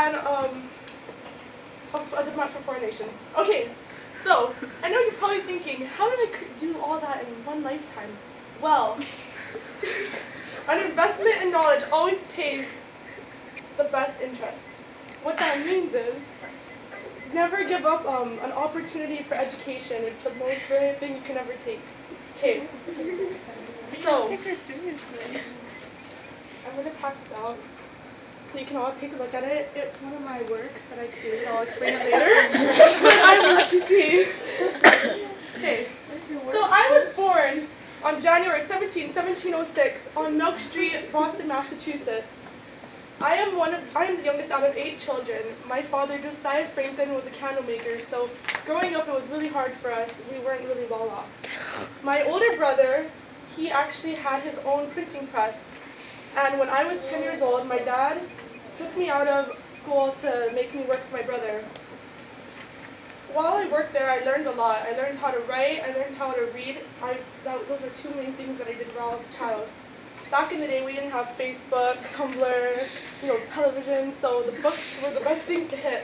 and a diplomat for foreign nations. Okay, so I know you're probably thinking, how did I do all that in one lifetime? Well, an investment in knowledge always pays the best interest. What that means is, never give up an opportunity for education. It's the most brilliant thing you can ever take. Okay, so I'm going to pass this out so you can all take a look at it. It's one of my works that I created. I'll explain it later. But I will let you see. Okay, so I was born on January 17, 1706 on Milk Street, Boston, Massachusetts. I am the youngest out of 8 children. My father, Sexila Franklin, was a candle maker, so growing up it was really hard for us. We weren't really well off. My older brother, he actually had his own printing press. And when I was 10 years old, my dad took me out of school to make me work for my brother. While I worked there, I learned a lot. I learned how to write, I learned how to read. Those are 2 main things that I did well as a child. Back in the day, we didn't have Facebook, Tumblr, television, so the books were the best things to hit.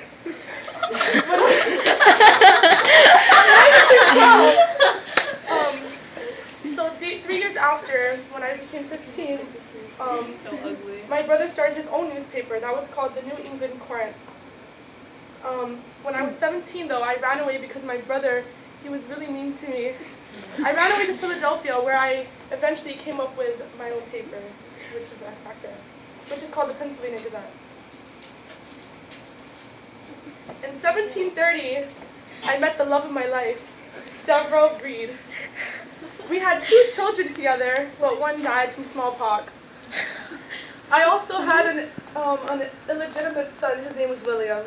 So 3 years after, when I became 15, my brother started his own newspaper. That was called the New England Courant. When I was 17, though, I ran away because my brother, he was really mean to me. I ran away to Philadelphia, where I eventually came up with my own paper, which is back there, which is called the Pennsylvania Gazette. In 1730, I met the love of my life, Deborah Breed. We had 2 children together, but one died from smallpox. I also had an illegitimate son. His name was William.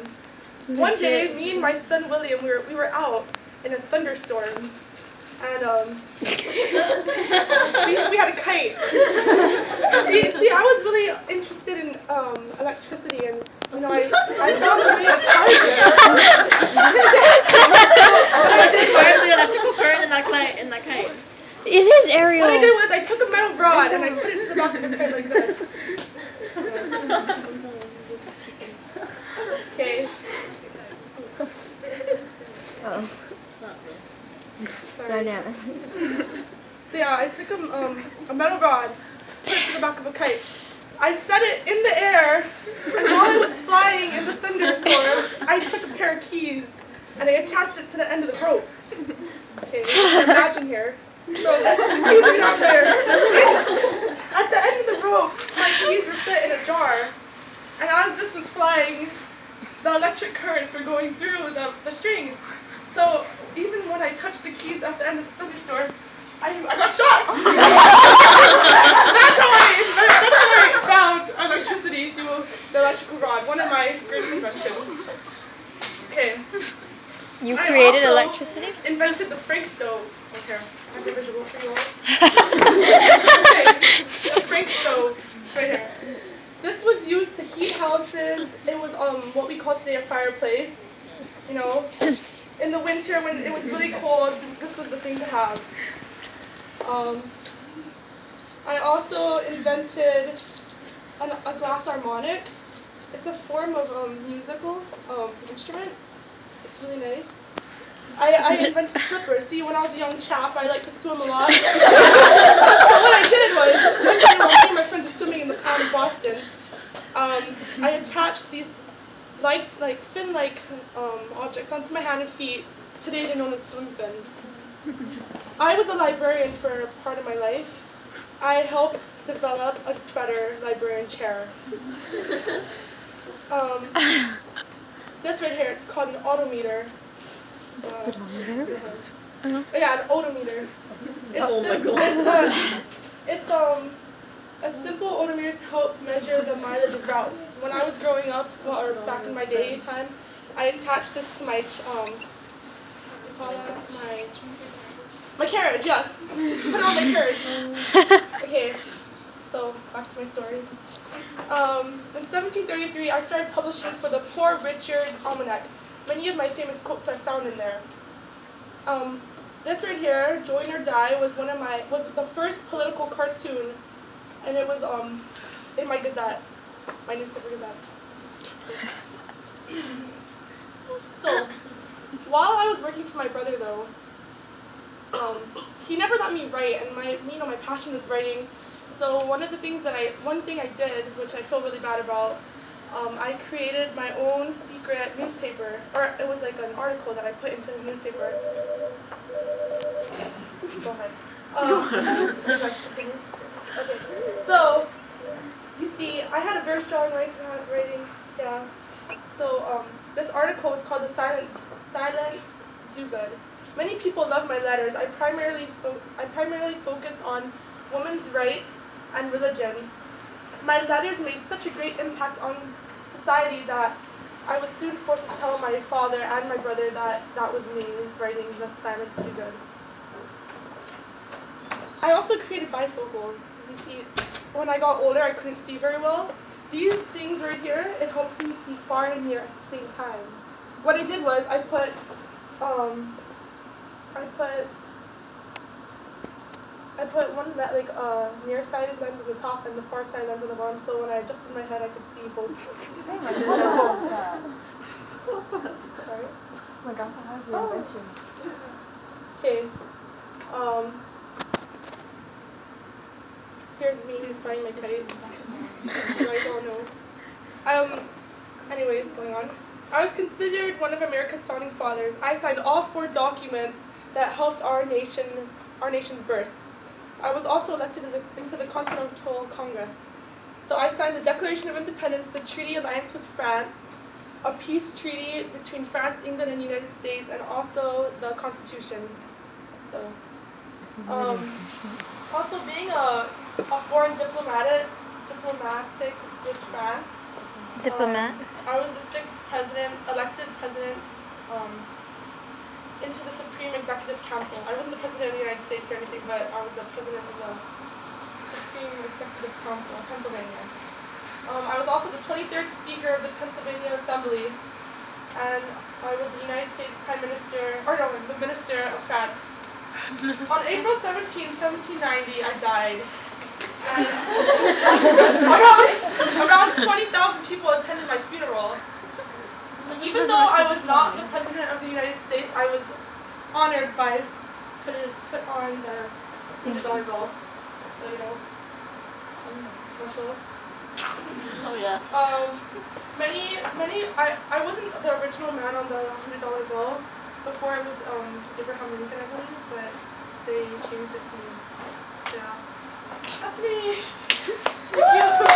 One day, me and my son William, we were out in a thunderstorm, and we had a kite. See, I was really interested in electricity, and I found a way to charge it. The electrical current in that kite. It is Ariel. What I did was I took a metal rod and I put it to the back of the kite like this. Okay. Oh. Sorry. Dynamics. So yeah, I took a metal rod, put it to the back of a kite. I set it in the air, and while I was flying in the thunderstorm, I took a pair of keys and I attached it to the end of the rope. Okay, imagine here. So the keys are down there. At the end of the rope, my keys were set in a jar, and as this was flying, the electric currents were going through the string. So even when I touched the keys at the end of the thunderstorm, I got shocked. That's how I found electricity through the electrical rod. One of my great inventions. Okay. You created I also electricity? Invented the Frank stove. Okay, I have a visual for you all. Okay, the Frank stove, right here. This was used to heat houses. It was what we call today a fireplace. In the winter when it was really cold, this was the thing to have. I also invented a glass harmonic. It's a form of musical instrument. It's really nice. I invented flippers. See, when I was a young chap, I liked to swim a lot. So what I did was, one day while me and my friends were swimming in the pond in Boston, I attached these fin-like objects onto my hand and feet. Today they're known as swim fins. I was a librarian for part of my life. I helped develop a better librarian chair. This right here, it's called an odometer. Speedometer? Yeah, an odometer. It's a simple odometer to help measure the mileage of routes. When I was growing up, or back in my day time, I attached this to my my carriage. Yes, put it on my carriage. Okay, so back to my story. In 1733, I started publishing for the Poor Richard Almanac. Many of my famous quotes are found in there. This right here, Join or Die, was the first political cartoon, and it was in my Gazette, my newspaper Gazette. while I was working for my brother though, he never let me write, and my passion was writing. So one thing I did, which I feel really bad about, I created my own secret newspaper, or it was like an article that I put into his newspaper. Go ahead. Okay. So you see, I had a very strong writing. Yeah. So this article was called "The Silence Do Good." Many people love my letters. I primarily focused on women's rights and religion. My letters made such a great impact on society that I was soon forced to tell my father and my brother that that was me writing "The Silence Do Good." I also created bifocals. You see, when I got older, I couldn't see very well. These things right here, it helped me see far and near at the same time. What I did was I put one nearsighted lens on the top and the far-sighted lens on the bottom, so when I adjusted my head, I could see both. Sorry? Oh my God, how's your invention? Okay. Here's me flying my kite. You guys all know. Anyways, going on. I was considered one of America's founding fathers. I signed all 4 documents that helped our nation's birth. I was also elected into the Continental Congress. So I signed the Declaration of Independence, the Treaty Alliance with France, a peace treaty between France, England, and the United States, and also the Constitution. So, also being a foreign diplomatic with France. Diplomat. I was the 6th elected president into the Supreme Executive Council. I wasn't the president of the United States or anything, but I was the president of the Supreme Executive Council of Pennsylvania. I was also the 23rd Speaker of the Pennsylvania Assembly, and I was the United States the Minister of France. On April 17, 1790, I died. And around 20,000 people attended my funeral. Even though I was not the President of the United States, I was honored by put on the $100 bill. So, you know, I'm special. Oh yeah. I wasn't the original man on the $100 bill. Before it was Abraham Lincoln, I believe, but they changed it to me. Yeah. That's me. Thank you.